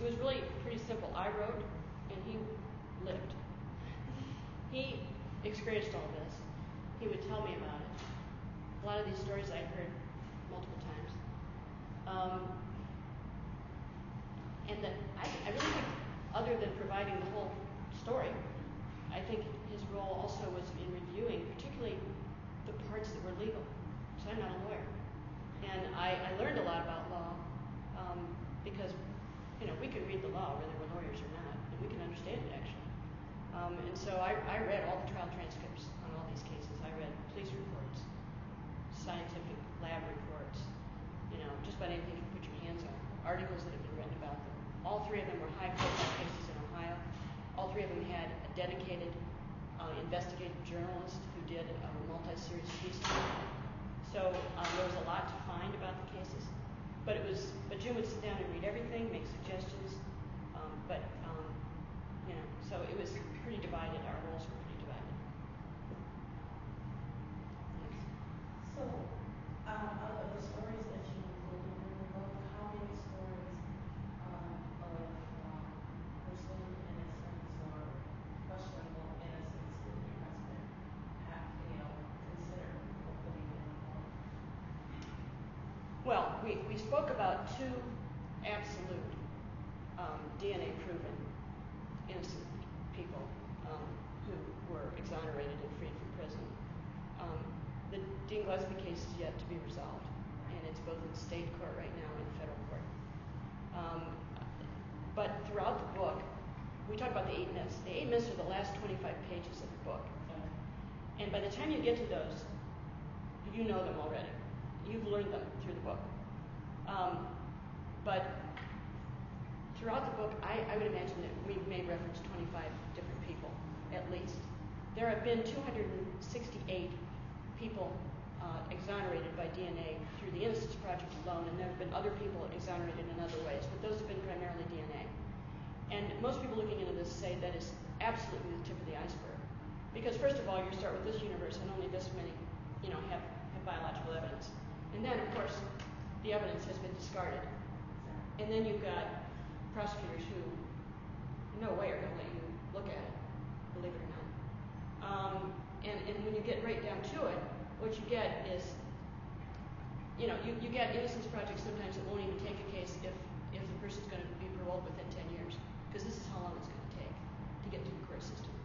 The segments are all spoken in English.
was really pretty simple. I wrote and he lived. He experienced all this. He would tell me about it. A lot of these stories I'd heard multiple times. And that I really think, other than providing the whole story, I think his role also was in reviewing, particularly the parts that were legal. So I'm not a lawyer. And I learned a lot about law because, we could read the law whether we're lawyers or not, and we can understand it actually. And so I read all the trial transcripts on all these cases. I read police reports, scientific lab reports, just about anything you can put your hands on, articles that have been written about them. All three of them were high-profile cases in Ohio. All three of them had a dedicated investigative journalist who did a multi-series piece. So there was a lot to find about the cases. But Jim would sit down and read everything, make suggestions. So it was pretty divided. Our roles were pretty divided. Yes. So, out of the stories that you included in the book, how many stories of presumed innocence or questionable innocence would your husband have, considered before putting in the book? Well, we spoke about two absolute DNA proven innocent people who were exonerated and freed from prison. The Dean Gillespie case is yet to be resolved, and it's both in state court right now and federal court. But throughout the book, we talk about the 8 myths. The 8 myths are the last 25 pages of the book. And by the time you get to those, you know them already. You've learned them through the book. But throughout the book, I would imagine that we've made reference to 25 different people, at least. There have been 268 people exonerated by DNA through the Innocence Project alone, and there have been other people exonerated in other ways, but those have been primarily DNA. And most people looking into this say that is absolutely the tip of the iceberg. Because first of all, you start with this universe, and only this many, have biological evidence. And then, of course, the evidence has been discarded. And then you've got prosecutors who, no way are going to let you look at it, believe it or not. And when you get right down to it, what you get is, you get Innocence Projects sometimes that won't even take a case if the person's going to be paroled within 10 years, because this is how long it's going to take to get through the court system.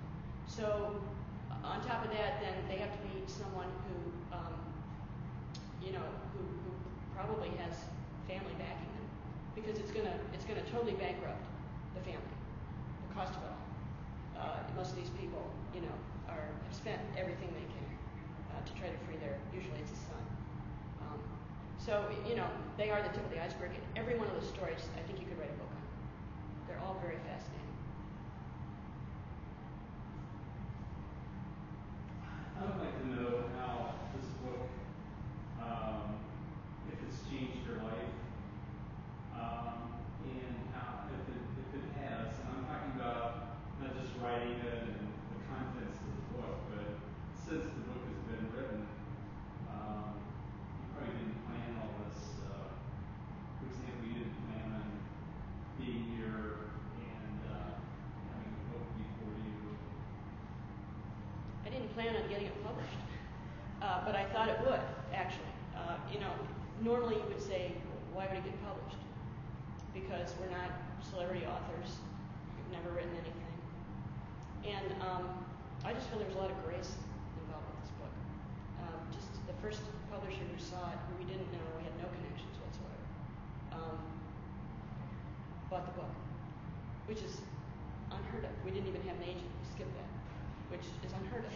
So on top of that, then they have to be someone who, who probably has family backing them, because it's gonna totally bankrupt the family, the cost of it all. Most of these people, have spent everything they can to try to free usually it's a son. So they are the tip of the iceberg. And every one of those stories, I think you could write a book on. They're all very fascinating. I would like to know how this book, if it's changed your life, and how, if it has. And I'm talking about not just writing it and the contents of the book, but since the book has been written, you probably didn't plan all this. For example, you didn't plan on being here and having a book before you. I didn't plan on getting it published, but I thought it would, actually. Normally you would say, why would it get published? Because we're not celebrity authors. We've never written anything. And I just feel there's a lot of grace involved with this book. Just the first publisher who saw it, who we didn't know, we had no connections whatsoever, bought the book, which is unheard of. We didn't even have an agent. We skipped that, which is unheard of.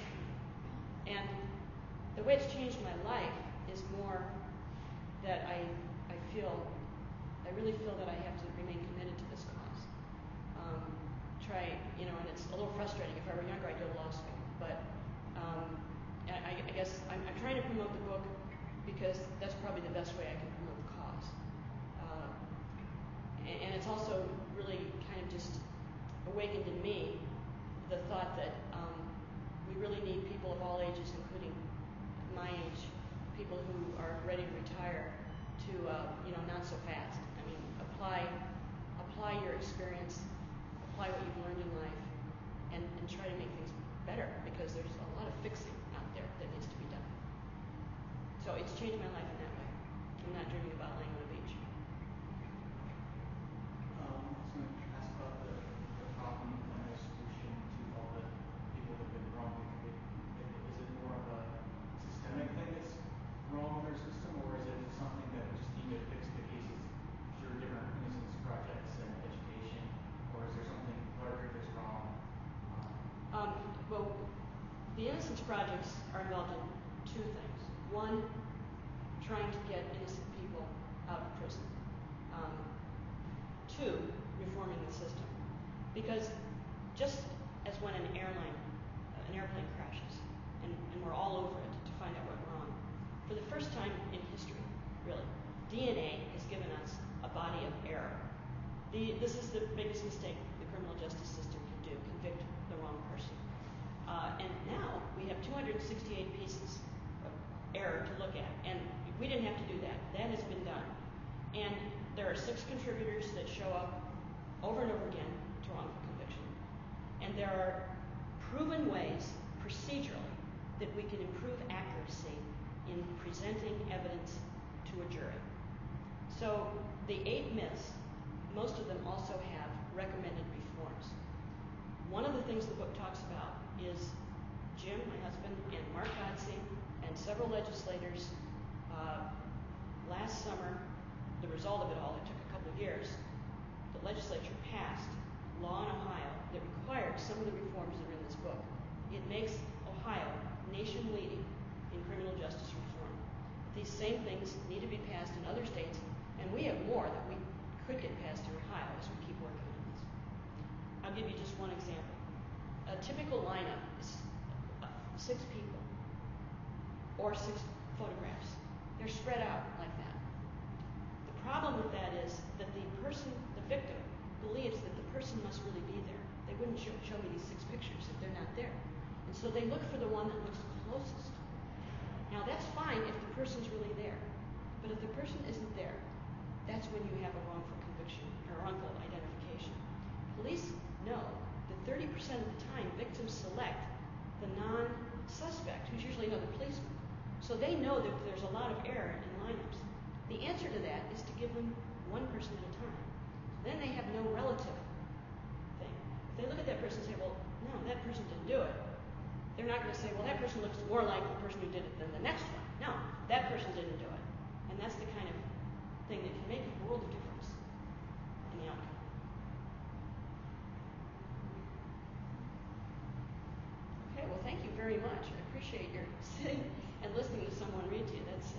And the way it's changed my life is more that I really feel that I have to remain committed to this cause. And it's a little frustrating. If I were younger, I'd go to law school. But I guess I'm trying to promote the book because that's probably the best way I can promote the cause. And it's also really kind of just awakened in me the thought that we really need people of all ages, including my age, people who are ready to retire, to not so fast. I mean, apply apply your experience, apply what you've learned in life, and try to make things better, because there's a lot of fixing out there that needs to be done. So it's changed my life in that way. I'm not dreaming about laying on a beach. I was going to ask about the problem and the solution to all the people that have been wrongly convicted. Is it more of a systemic thing that's wrong with our system, or is it something that we just need to fix the cases through different innocence projects and education, or is there something larger that's wrong? Well, the innocence projects are involved in two things. One, trying to get innocent people out of prison. Two, reforming the system. Because just as when an airplane crashes, and we're all over it to find out what went wrong, for the first time in history, really, DNA has given us a body of error. This is the biggest mistake the criminal justice system can do, convict the wrong person. And now we have 268 pieces of error to look at, and we didn't have to do that. That has been done. And there are 6 contributors that show up over and over again to wrongful conviction. And there are proven ways, procedurally, that we can improve accuracy in presenting evidence to a jury. So the 8 myths, most of them also have recommended reforms. One of the things the book talks about is Jim, my husband, and Mark Godsey, and several legislators last summer. The result of it all, it took a couple of years, the legislature passed law in Ohio that required some of the reforms that are in this book. It makes Ohio nation-leading in criminal justice reform. These same things need to be passed in other states, and we have more that we could get passed in Ohio as we keep working on this. I'll give you just one example. A typical lineup is 6 people or 6 photographs. They're spread out like that. The problem with that is that the victim, believes that the person must really be there. They wouldn't show me these 6 pictures if they're not there. And so they look for the one that looks closest. Now that's fine if the person's really there. But if the person isn't there, that's when you have a wrongful conviction or wrongful identification. Police know that 30% of the time victims select the non-suspect, who's usually another policeman. So they know that there's a lot of error in lineups. The answer to that is to give them one person at a time. Then they have no relative thing. If they look at that person and say, well, no, that person didn't do it, they're not going to say, well, that person looks more like the person who did it than the next one. No, that person didn't do it. And that's the kind of thing that can make a world of difference in the outcome. Okay, well, thank you very much. I appreciate your sitting and listening to someone read to you. That's